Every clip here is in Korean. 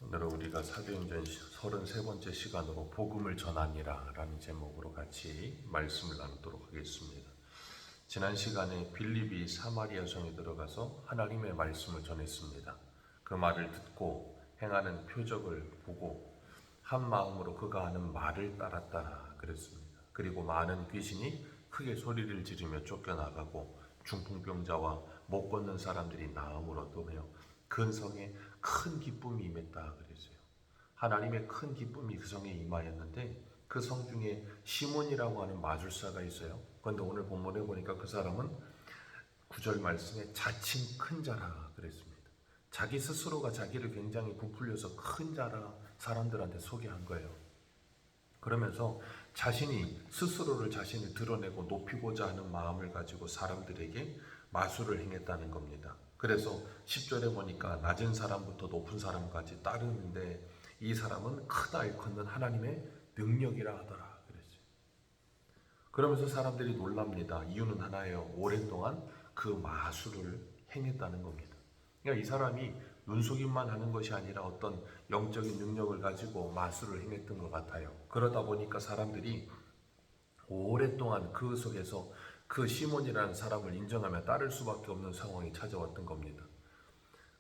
오늘은 우리가 사도행전 33번째 시간으로 복음을 전하니라 라는 제목으로 같이 말씀을 나누도록 하겠습니다. 지난 시간에 빌립이 사마리아 성에 들어가서 하나님의 말씀을 전했습니다. 그 말을 듣고 행하는 표적을 보고 한 마음으로 그가 하는 말을 따랐다 그랬습니다. 그리고 많은 귀신이 크게 소리를 지르며 쫓겨나가고 중풍병자와 못 걷는 사람들이 나음을 얻으며 근성에 큰 기쁨이 임했다 그랬어요. 하나님의 큰 기쁨이 그 성에 임하였는데 그 성 중에 시몬이라고 하는 마술사가 있어요. 그런데 오늘 본문에 보니까 그 사람은 9절 말씀에 자칭 큰 자라 그랬습니다. 자기 스스로가 자기를 굉장히 부풀려서 큰 자라 사람들한테 소개한 거예요. 그러면서 자신이 스스로를 자신을 드러내고 높이고자 하는 마음을 가지고 사람들에게 마술을 행했다는 겁니다. 그래서 10절에 보니까 낮은 사람부터 높은 사람까지 따르는데 이 사람은 크다 일컫는 하나님의 능력이라 하더라 그랬어요. 그러면서 사람들이 놀랍니다. 이유는 하나예요. 오랫동안 그 마술을 행했다는 겁니다. 그러니까 이 사람이 눈속임만 하는 것이 아니라 어떤 영적인 능력을 가지고 마술을 행했던 것 같아요. 그러다 보니까 사람들이 오랫동안 그 속에서 그 시몬이라는 사람을 인정하며 따를 수밖에 없는 상황이 찾아왔던 겁니다.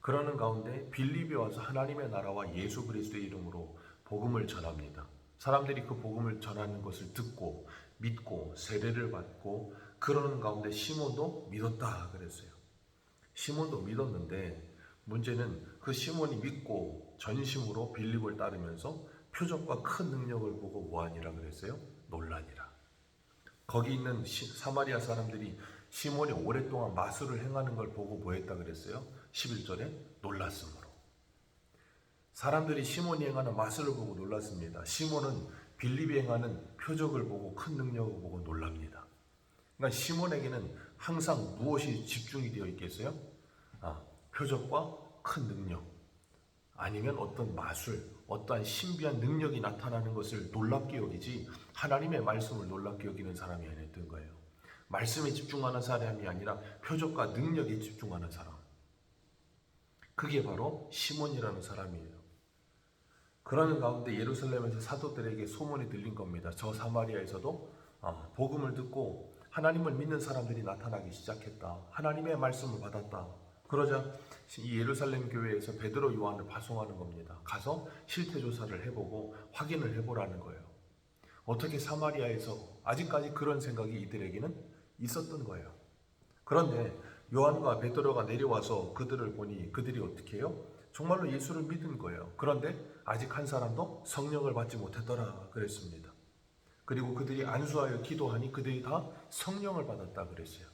그러는 가운데 빌립이 와서 하나님의 나라와 예수 그리스도의 이름으로 복음을 전합니다. 사람들이 그 복음을 전하는 것을 듣고 믿고 세례를 받고 그러는 가운데 시몬도 믿었다 그랬어요. 시몬도 믿었는데 문제는 그 시몬이 믿고 전심으로 빌립을 따르면서 표적과 큰 능력을 보고 뭐하니라 그랬어요? 놀라니라. 거기 있는 사마리아 사람들이 시몬이 오랫동안 마술을 행하는 걸 보고 뭐했다 그랬어요? 11절에 놀랐으므로. 사람들이 시몬이 행하는 마술을 보고 놀랐습니다. 시몬은 빌립이 행하는 표적을 보고 큰 능력을 보고 놀랍니다. 그러니까 시몬에게는 항상 무엇이 집중이 되어 있겠어요? 표적과 큰 능력, 아니면 어떤 마술, 어떠한 신비한 능력이 나타나는 것을 놀랍게 여기지 하나님의 말씀을 놀랍게 여기는 사람이 아니었던 거예요. 말씀에 집중하는 사람이 아니라 표적과 능력에 집중하는 사람. 그게 바로 시몬이라는 사람이에요. 그러는 가운데 예루살렘에서 사도들에게 소문이 들린 겁니다. 저 사마리아에서도 복음을 듣고 하나님을 믿는 사람들이 나타나기 시작했다. 하나님의 말씀을 받았다. 그러자 이 예루살렘 교회에서 베드로 요한을 파송하는 겁니다. 가서 실태 조사를 해보고 확인을 해보라는 거예요. 어떻게 사마리아에서 아직까지 그런 생각이 이들에게는 있었던 거예요. 그런데 요한과 베드로가 내려와서 그들을 보니 그들이 어떻게 해요? 정말로 예수를 믿은 거예요. 그런데 아직 한 사람도 성령을 받지 못했더라 그랬습니다. 그리고 그들이 안수하여 기도하니 그들이 다 성령을 받았다 그랬어요.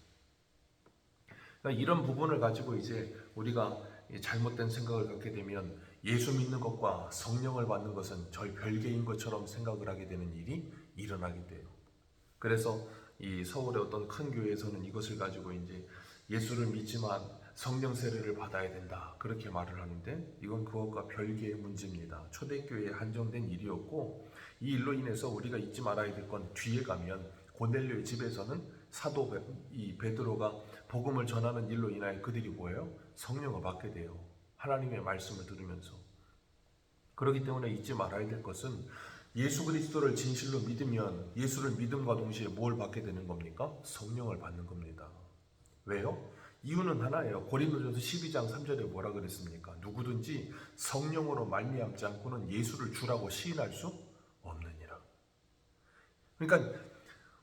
그러니까 이런 부분을 가지고 이제 우리가 잘못된 생각을 갖게 되면 예수 믿는 것과 성령을 받는 것은 절 별개인 것처럼 생각을 하게 되는 일이 일어나게 돼요. 그래서 이 서울의 어떤 큰 교회에서는 이것을 가지고 이제 예수를 믿지만 성령 세례를 받아야 된다 그렇게 말을 하는데 이건 그것과 별개의 문제입니다. 초대교회에 한정된 일이었고 이 일로 인해서 우리가 잊지 말아야 될 건 뒤에 가면 고넬료의 집에서는 사도 이 베드로가 복음을 전하는 일로 인하여 그들이 뭐예요? 성령을 받게 돼요. 하나님의 말씀을 들으면서. 그렇기 때문에 잊지 말아야 될 것은 예수 그리스도를 진실로 믿으면 예수를 믿음과 동시에 뭘 받게 되는 겁니까? 성령을 받는 겁니다. 왜요? 이유는 하나예요. 고린도전서 12장 3절에 뭐라 그랬습니까? 누구든지 성령으로 말미암지 않고는 예수를 주라고 시인할 수 없느니라. 그러니까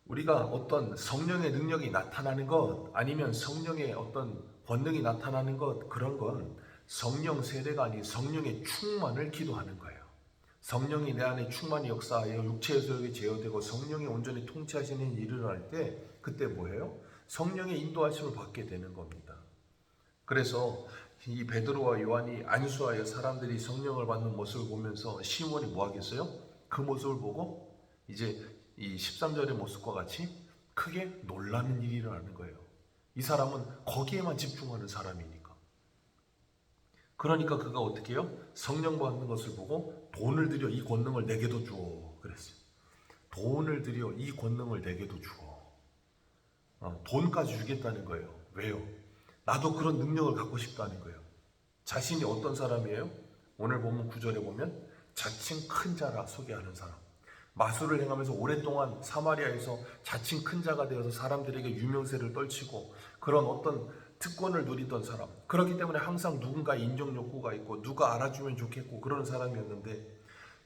우리가 어떤 성령의 능력이 나타나는 것 아니면 성령의 어떤 권능이 나타나는 것 그런 건 성령 세례가 아닌 성령의 충만을 기도하는 거예요. 성령이 내 안에 충만히 역사하여 육체의 소욕이 제어되고 성령이 온전히 통치하시는 일을 할 때 그때 뭐예요? 성령의 인도하심을 받게 되는 겁니다. 그래서 이 베드로와 요한이 안수하여 사람들이 성령을 받는 모습을 보면서 시몬이 뭐 하겠어요? 그 모습을 보고 이제 이 13절의 모습과 같이 크게 놀라는 일이 일어나는 거예요. 이 사람은 거기에만 집중하는 사람이니까. 그러니까 그가 어떻게 해요? 성령 받는 것을 보고 돈을 들여 이 권능을 내게도 주어 그랬어요. 돈을 들여 이 권능을 내게도 주어. 돈까지 주겠다는 거예요. 왜요? 나도 그런 능력을 갖고 싶다는 거예요. 자신이 어떤 사람이에요? 오늘 본문 9절에 보면 자칭 큰 자라 소개하는 사람, 마술을 행하면서 오랫동안 사마리아에서 자칭 큰 자가 되어서 사람들에게 유명세를 떨치고 그런 어떤 특권을 누리던 사람, 그렇기 때문에 항상 누군가의 인정 욕구가 있고 누가 알아주면 좋겠고 그런 사람이었는데,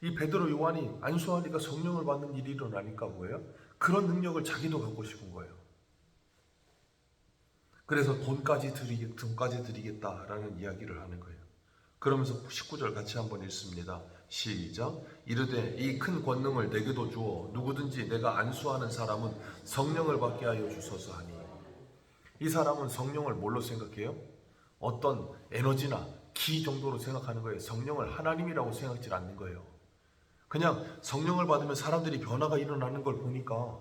이 베드로 요한이 안수하니까 성령을 받는 일이 일어나니까 뭐예요? 그런 능력을 자기도 갖고 싶은 거예요. 그래서 돈까지 드리겠다라는 이야기를 하는 거예요. 그러면서 19절 같이 한번 읽습니다. 시작. 이르되 이 큰 권능을 내게도 주어 누구든지 내가 안수하는 사람은 성령을 받게 하여 주소서 하니. 이 사람은 성령을 뭘로 생각해요? 어떤 에너지나 기 정도로 생각하는 거예요. 성령을 하나님이라고 생각지 않는 거예요. 그냥 성령을 받으면 사람들이 변화가 일어나는 걸 보니까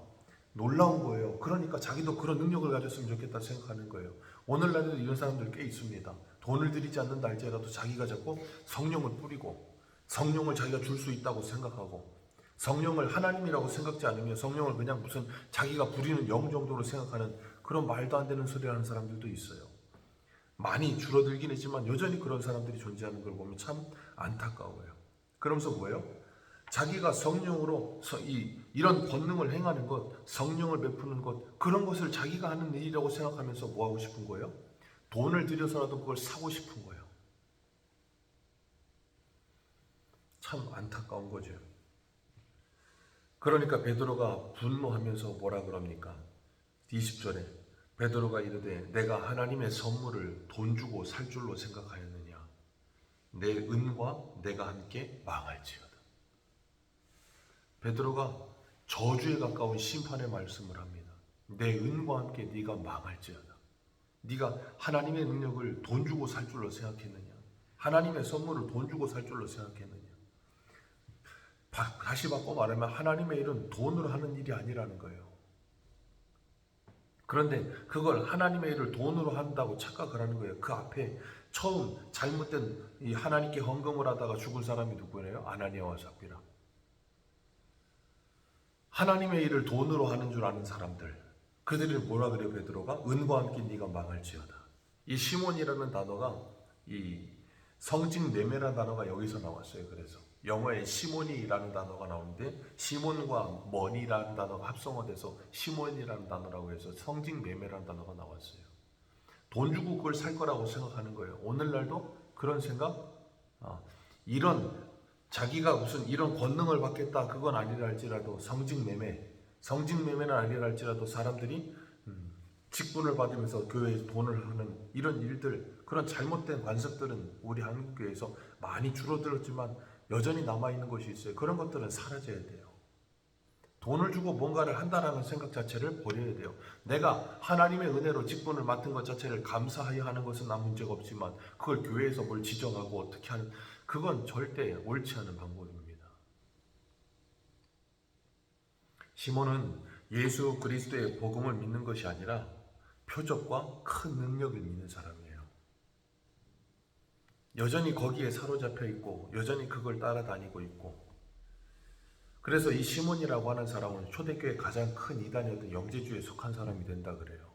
놀라운 거예요. 그러니까 자기도 그런 능력을 가졌으면 좋겠다 생각하는 거예요. 오늘날에도 이런 사람들 꽤 있습니다. 돈을 들이지 않는다 할지라도 자기가 자꾸 성령을 뿌리고 성령을 자기가 줄 수 있다고 생각하고 성령을 하나님이라고 생각지 않으며 성령을 그냥 무슨 자기가 부리는 영 정도로 생각하는 그런 말도 안 되는 소리를 하는 사람들도 있어요. 많이 줄어들긴 했지만 여전히 그런 사람들이 존재하는 걸 보면 참 안타까워요. 그러면서 뭐예요? 자기가 성령으로 이런 권능을 행하는 것, 성령을 베푸는 것, 그런 것을 자기가 하는 일이라고 생각하면서 뭐 하고 싶은 거예요? 돈을 들여서라도 그걸 사고 싶은 거예요. 참 안타까운 거죠. 그러니까 베드로가 분노하면서 뭐라 그럽니까? 20절에 베드로가 이르되 내가 하나님의 선물을 돈 주고 살 줄로 생각하였느냐? 내 은과 내가 함께 망할지어다. 베드로가 저주에 가까운 심판의 말씀을 합니다. 내 은과 함께 네가 망할지어다. 네가 하나님의 능력을 돈 주고 살 줄로 생각했느냐? 하나님의 선물을 돈 주고 살 줄로 생각했느냐? 다시 바꿔 말하면 하나님의 일은 돈으로 하는 일이 아니라는 거예요. 그런데 그걸 하나님의 일을 돈으로 한다고 착각을 하는 거예요. 그 앞에 처음 잘못된 이 하나님께 헌금을 하다가 죽은 사람이 누구예요? 아나니아와 삽비라. 하나님의 일을 돈으로 하는 줄 아는 사람들, 그들을 뭐라 그래요? 베드로가 은과 함께 네가 망할지어다. 이 시몬이라는 단어가 이 성직 매매라는 단어가 여기서 나왔어요. 그래서 영어에 시몬이라는 단어가 나오는데 시몬과 머니라는 단어가 합성어돼서 시몬이라는 단어라고 해서 성직 매매라는 단어가 나왔어요. 돈 주고 그걸 살 거라고 생각하는 거예요. 오늘날도 그런 생각? 이런 자기가 무슨 이런 권능을 받겠다 그건 아니라 할지라도 성직매매는 아니라 할지라도 사람들이 직분을 받으면서 교회에서 돈을 하는 이런 일들, 그런 잘못된 관습들은 우리 한국교회에서 많이 줄어들었지만 여전히 남아있는 것이 있어요. 그런 것들은 사라져야 돼요. 돈을 주고 뭔가를 한다라는 생각 자체를 버려야 돼요. 내가 하나님의 은혜로 직분을 맡은 것 자체를 감사하여 하는 것은 아무 문제가 없지만 그걸 교회에서 뭘 지정하고 어떻게 하는, 그건 절대 옳지 않은 방법입니다. 시몬은 예수 그리스도의 복음을 믿는 것이 아니라 표적과 큰 능력을 믿는 사람이에요. 여전히 거기에 사로잡혀 있고 여전히 그걸 따라다니고 있고, 그래서 이 시몬이라고 하는 사람은 초대교회 가장 큰 이단이었던 영재주에 속한 사람이 된다 그래요.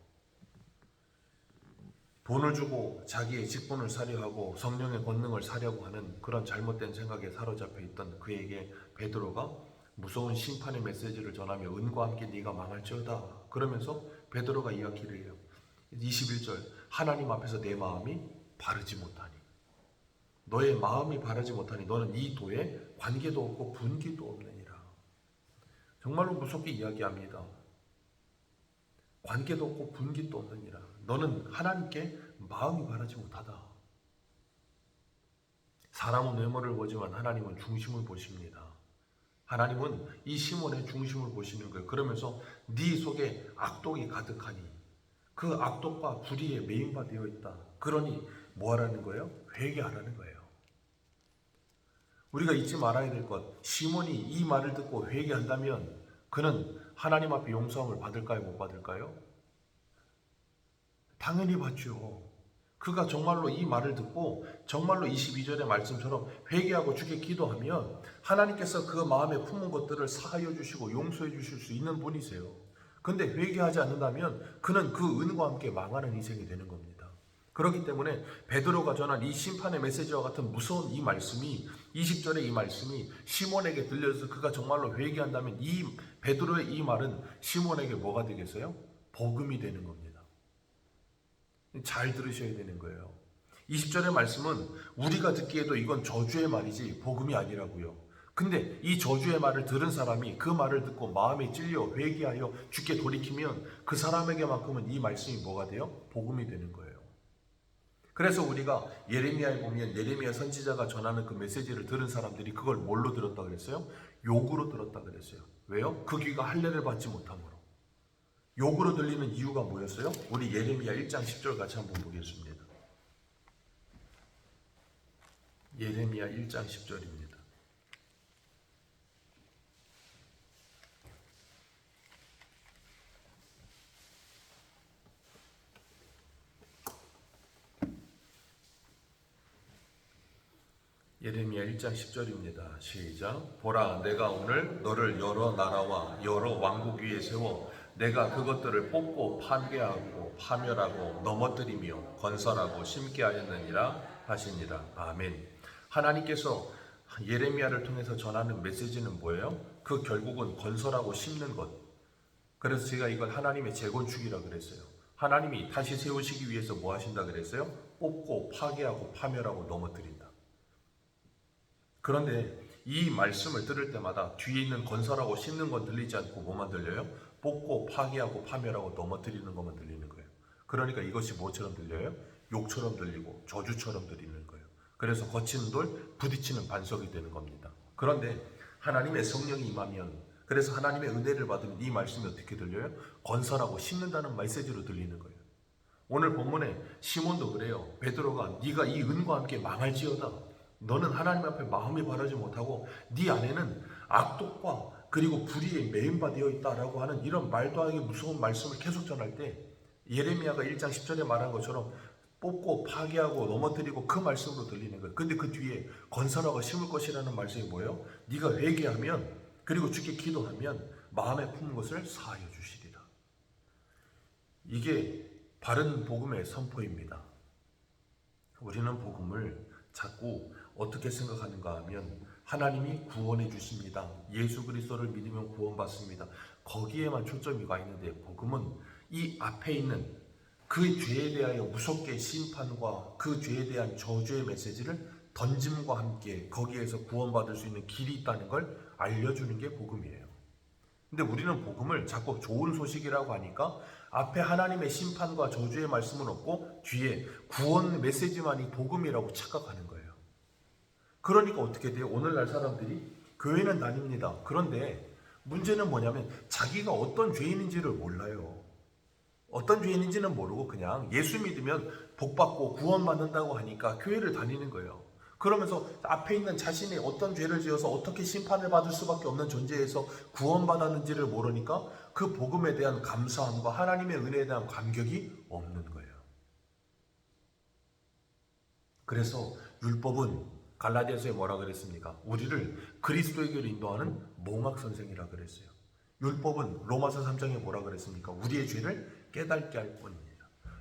돈을 주고 자기의 직분을 사려 하고 성령의 권능을 사려고 하는 그런 잘못된 생각에 사로잡혀 있던 그에게 베드로가 무서운 심판의 메시지를 전하며 은과 함께 네가 망할지어다 그러면서 베드로가 이야기를 해요. 21절 하나님 앞에서 내 마음이 바르지 못하니, 너의 마음이 바르지 못하니 너는 이 도에 관계도 없고 분기도 없느니라. 정말로 무섭게 이야기합니다. 관계도 없고 분기도 없느니라. 너는 하나님께 마음이 바르지 못하다. 사람은 외모를 보지만 하나님은 중심을 보십니다. 하나님은 이 시몬의 중심을 보시는 거예요. 그러면서 네 속에 악독이 가득하니 그 악독과 불의에 메인바 되어 있다. 그러니 뭐 하라는 거예요? 회개하라는 거예요. 우리가 잊지 말아야 될 것, 시몬이 이 말을 듣고 회개한다면 그는 하나님 앞에 용서함을 받을까요? 못 받을까요? 당연히 받죠. 그가 정말로 이 말을 듣고 정말로 22절의 말씀처럼 회개하고 주께 기도하면 하나님께서 그 마음에 품은 것들을 사하여 주시고 용서해 주실 수 있는 분이세요. 근데 회개하지 않는다면 그는 그 은과 함께 망하는 인생이 되는 겁니다. 그렇기 때문에 베드로가 전한 이 심판의 메시지와 같은 무서운 이 말씀이 20절의 이 말씀이 시몬에게 들려서 그가 정말로 회개한다면 이 베드로의 이 말은 시몬에게 뭐가 되겠어요? 복음이 되는 겁니다. 잘 들으셔야 되는 거예요. 20절의 말씀은 우리가 듣기에도 이건 저주의 말이지 복음이 아니라고요. 근데 이 저주의 말을 들은 사람이 그 말을 듣고 마음에 찔려 회개하여 주께 돌이키면 그 사람에게만큼은 이 말씀이 뭐가 돼요? 복음이 되는 거예요. 그래서 우리가 예레미야에 보면 예레미야 선지자가 전하는 그 메시지를 들은 사람들이 그걸 뭘로 들었다 그랬어요? 욕으로 들었다 그랬어요. 왜요? 그 귀가 할례를 받지 못함으로. 욕으로 들리는 이유가 뭐였어요? 우리 예레미야 1장 10절 같이 한번 보겠습니다. 예레미야 1장 10절입니다. 예레미야 1장 10절입니다. 시작. 보라, 내가 오늘 너를 여러 나라와 여러 왕국 위에 세워 내가 그것들을 뽑고 파괴하고 파멸하고 넘어뜨리며 건설하고 심게 하였느니라 하시니라. 아멘. 하나님께서 예레미야를 통해서 전하는 메시지는 뭐예요? 그 결국은 건설하고 심는 것. 그래서 제가 이걸 하나님의 재건축이라 그랬어요. 하나님이 다시 세우시기 위해서 뭐 하신다 그랬어요? 뽑고 파괴하고 파멸하고 넘어뜨린다. 그런데 이 말씀을 들을 때마다 뒤에 있는 건설하고 심는 건 들리지 않고 뭐만 들려요? 뽑고 파괴하고 파멸하고 넘어뜨리는 것만 들리는 거예요. 그러니까 이것이 뭐처럼 들려요? 욕처럼 들리고 저주처럼 들리는 거예요. 그래서 거친 돌, 부딪히는 반석이 되는 겁니다. 그런데 하나님의 성령이 임하면, 그래서 하나님의 은혜를 받으면 이 말씀이 어떻게 들려요? 건설하고 심는다는 메시지로 들리는 거예요. 오늘 본문에 시몬도 그래요. 베드로가 네가 이 은과 함께 망할지어다. 너는 하나님 앞에 마음이 바르지 못하고 네 안에는 악독과 그리고 불의에 매인바 되어 있다라고 하는 이런 말도 안 되게 무서운 말씀을 계속 전할 때 예레미야가 1장 10절에 말한 것처럼 뽑고 파괴하고 넘어뜨리고 그 말씀으로 들리는 거예요. 근데 그 뒤에 건설하고 심을 것이라는 말씀이 뭐예요? 네가 회개하면 그리고 주께 기도하면 마음에 품은 것을 사하여 주시리라. 이게 바른 복음의 선포입니다. 우리는 복음을 자꾸 어떻게 생각하는가 하면 하나님이 구원해 주십니다. 예수 그리스도를 믿으면 구원받습니다. 거기에만 초점이 가 있는데 복음은 이 앞에 있는 그 죄에 대하여 무섭게 심판과 그 죄에 대한 저주의 메시지를 던짐과 함께 거기에서 구원받을 수 있는 길이 있다는 걸 알려주는 게 복음이에요. 근데 우리는 복음을 자꾸 좋은 소식이라고 하니까 앞에 하나님의 심판과 저주의 말씀은 없고 뒤에 구원 메시지만이 복음이라고 착각하는 거예요. 그러니까 어떻게 돼요? 오늘날 사람들이 교회는 다닙니다. 그런데 문제는 뭐냐면 자기가 어떤 죄인인지를 몰라요. 어떤 죄인인지는 모르고 그냥 예수 믿으면 복받고 구원받는다고 하니까 교회를 다니는 거예요. 그러면서 앞에 있는 자신이 어떤 죄를 지어서 어떻게 심판을 받을 수밖에 없는 존재에서 구원받았는지를 모르니까 그 복음에 대한 감사함과 하나님의 은혜에 대한 감격이 없는 거예요. 그래서 율법은 갈라디아서에 뭐라 그랬습니까? 우리를 그리스도에게로 인도하는 몽학 선생이라 그랬어요. 율법은 로마서 3장에 뭐라 그랬습니까? 우리의 죄를 깨닫게 할 뿐입니다.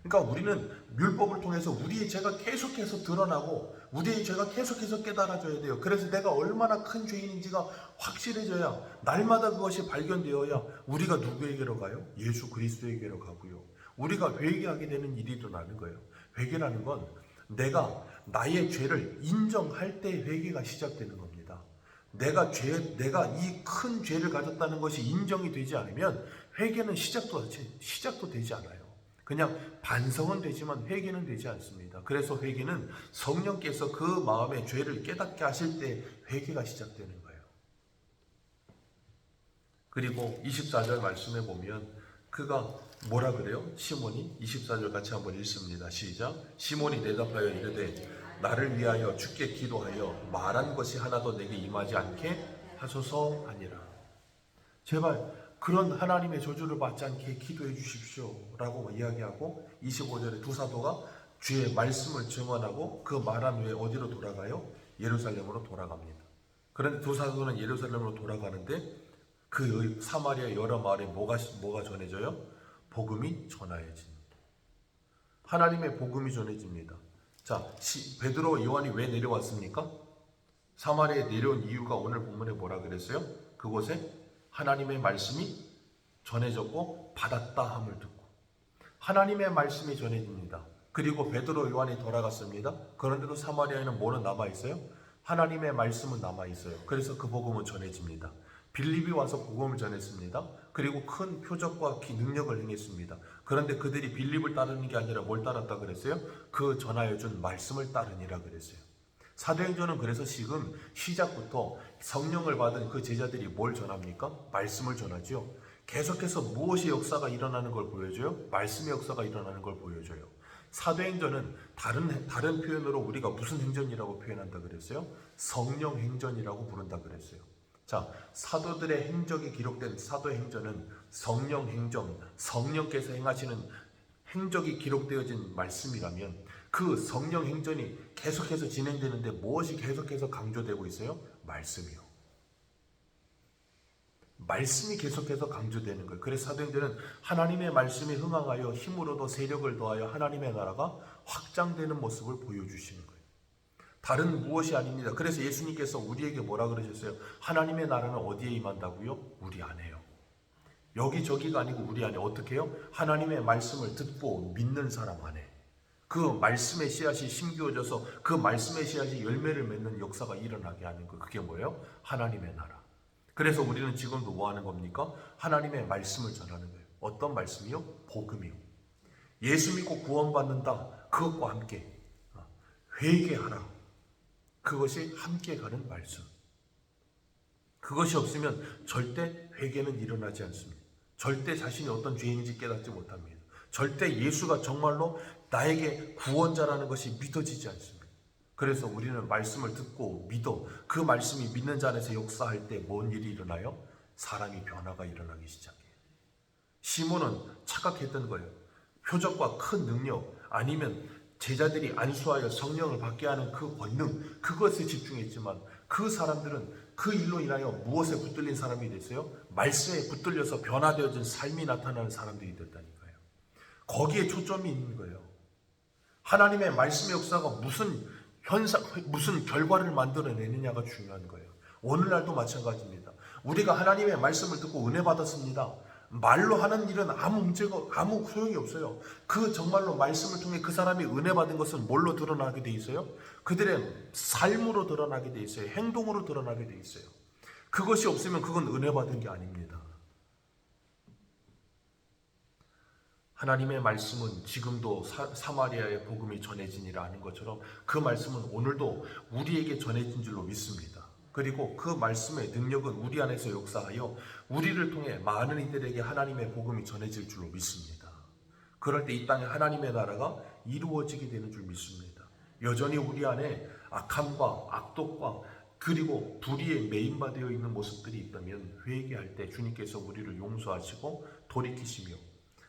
그러니까 우리는 율법을 통해서 우리의 죄가 계속해서 드러나고 우리의 죄가 계속해서 깨달아져야 돼요. 그래서 내가 얼마나 큰 죄인인지가 확실해져야 날마다 그것이 발견되어야 우리가 누구에게로 가요? 예수 그리스도에게로 가고요. 우리가 회개하게 되는 일이 일어나는 거예요. 회개라는 건 내가 나의 죄를 인정할 때 회개가 시작되는 겁니다. 내가 이 큰 죄를 가졌다는 것이 인정이 되지 않으면 회개는 시작도 되지 않아요. 그냥 반성은 되지만 회개는 되지 않습니다. 그래서 회개는 성령께서 그 마음의 죄를 깨닫게 하실 때 회개가 시작되는 거예요. 그리고 24절 말씀에 보면 그가 뭐라 그래요? 시몬이 24절 같이 한번 읽습니다. 시작. 시몬이 대답하여 이르되 나를 위하여 주께 기도하여 말한 것이 하나도 내게 임하지 않게 하소서 하니라. 제발 그런 하나님의 저주를 받지 않게 기도해 주십시오 라고 이야기하고 25절에 두 사도가 주의 말씀을 증언하고 그 말한 후에 어디로 돌아가요? 예루살렘으로 돌아갑니다. 그런데 두 사도는 예루살렘으로 돌아가는데 그 사마리아 여러 마을에 뭐가 전해져요? 복음이 전하여집니다. 하나님의 복음이 전해집니다. 자, 베드로 요한이 왜 내려왔습니까? 사마리아에 내려온 이유가 오늘 본문에 뭐라 그랬어요? 그곳에 하나님의 말씀이 전해졌고 받았다 함을 듣고, 하나님의 말씀이 전해집니다. 그리고 베드로 요한이 돌아갔습니다. 그런데도 사마리아에는 뭐는 남아있어요? 하나님의 말씀은 남아있어요. 그래서 그 복음은 전해집니다. 빌립이 와서 복음을 전했습니다. 그리고 큰 표적과 능력을 행했습니다. 그런데 그들이 빌립을 따르는 게 아니라 뭘 따랐다 그랬어요? 그 전하여준 말씀을 따르니라 그랬어요. 사도행전은 그래서 지금 시작부터 성령을 받은 그 제자들이 뭘 전합니까? 말씀을 전하죠. 계속해서 무엇의 역사가 일어나는 걸 보여줘요? 말씀의 역사가 일어나는 걸 보여줘요. 사도행전은 다른 표현으로 우리가 무슨 행전이라고 표현한다 그랬어요? 성령 행전이라고 부른다 그랬어요. 자, 사도들의 행적이 기록된 사도행전은 성령 행전, 성령께서 행하시는 행적이 기록되어진 말씀이라면, 그 성령 행전이 계속해서 진행되는데 무엇이 계속해서 강조되고 있어요? 말씀이요. 말씀이 계속해서 강조되는 거예요. 그래서 사도행전은 하나님의 말씀에 흥황하여 힘으로도 세력을 더하여 하나님의 나라가 확장되는 모습을 보여주시는 거예요. 다른 무엇이 아닙니다. 그래서 예수님께서 우리에게 뭐라 그러셨어요? 하나님의 나라는 어디에 임한다고요? 우리 안에요. 여기저기가 아니고 우리 안에. 어떻게 해요? 하나님의 말씀을 듣고 믿는 사람 안에 그 말씀의 씨앗이 심기어져서 그 말씀의 씨앗이 열매를 맺는 역사가 일어나게 하는 거. 그게 뭐예요? 하나님의 나라. 그래서 우리는 지금도 뭐 하는 겁니까? 하나님의 말씀을 전하는 거예요. 어떤 말씀이요? 복음이요. 예수 믿고 구원받는다. 그것과 함께 회개하라. 그것이 함께 가는 말씀. 그것이 없으면 절대 회개는 일어나지 않습니다. 절대 자신이 어떤 죄인지 깨닫지 못합니다. 절대 예수가 정말로 나에게 구원자라는 것이 믿어지지 않습니다. 그래서 우리는 말씀을 듣고 믿어 그 말씀이 믿는 자 안에서 역사할 때 뭔 일이 일어나요? 사람이 변화가 일어나기 시작해요. 시몬은 착각했던 거예요. 표적과 큰 능력, 아니면 제자들이 안수하여 성령을 받게 하는 그 권능, 그것에 집중했지만 그 사람들은 그 일로 인하여 무엇에 붙들린 사람이 됐어요? 말씀에 붙들려서 변화되어진 삶이 나타나는 사람들이 됐다니까요. 거기에 초점이 있는 거예요. 하나님의 말씀의 역사가 무슨 결과를 만들어내느냐가 중요한 거예요. 오늘날도 마찬가지입니다. 우리가 하나님의 말씀을 듣고 은혜 받았습니다. 말로 하는 일은 아무 소용이 없어요. 그 정말로 말씀을 통해 그 사람이 은혜 받은 것은 뭘로 드러나게 돼 있어요? 그들의 삶으로 드러나게 돼 있어요. 행동으로 드러나게 돼 있어요. 그것이 없으면 그건 은혜 받은 게 아닙니다. 하나님의 말씀은 지금도 사마리아의 복음이 전해지니라 하는 것처럼 그 말씀은 오늘도 우리에게 전해진 줄로 믿습니다. 그리고 그 말씀의 능력은 우리 안에서 역사하여 우리를 통해 많은 이들에게 하나님의 복음이 전해질 줄로 믿습니다. 그럴 때 이 땅에 하나님의 나라가 이루어지게 되는 줄 믿습니다. 여전히 우리 안에 악함과 악독과 그리고 불의에 매인바되어 있는 모습들이 있다면 회개할 때 주님께서 우리를 용서하시고 돌이키시며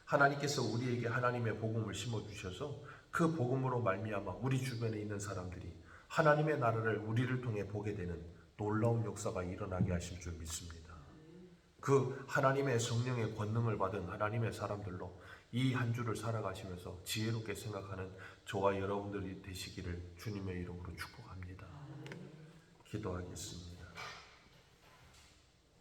하나님께서 우리에게 하나님의 복음을 심어주셔서 그 복음으로 말미암아 우리 주변에 있는 사람들이 하나님의 나라를 우리를 통해 보게 되는 놀라운 역사가 일어나게 하실 줄 믿습니다. 그 하나님의 성령의 권능을 받은 하나님의 사람들로 이 한 주를 살아가시면서 지혜롭게 생각하는 저와 여러분들이 되시기를 주님의 이름으로 축복합니다. 기도하겠습니다.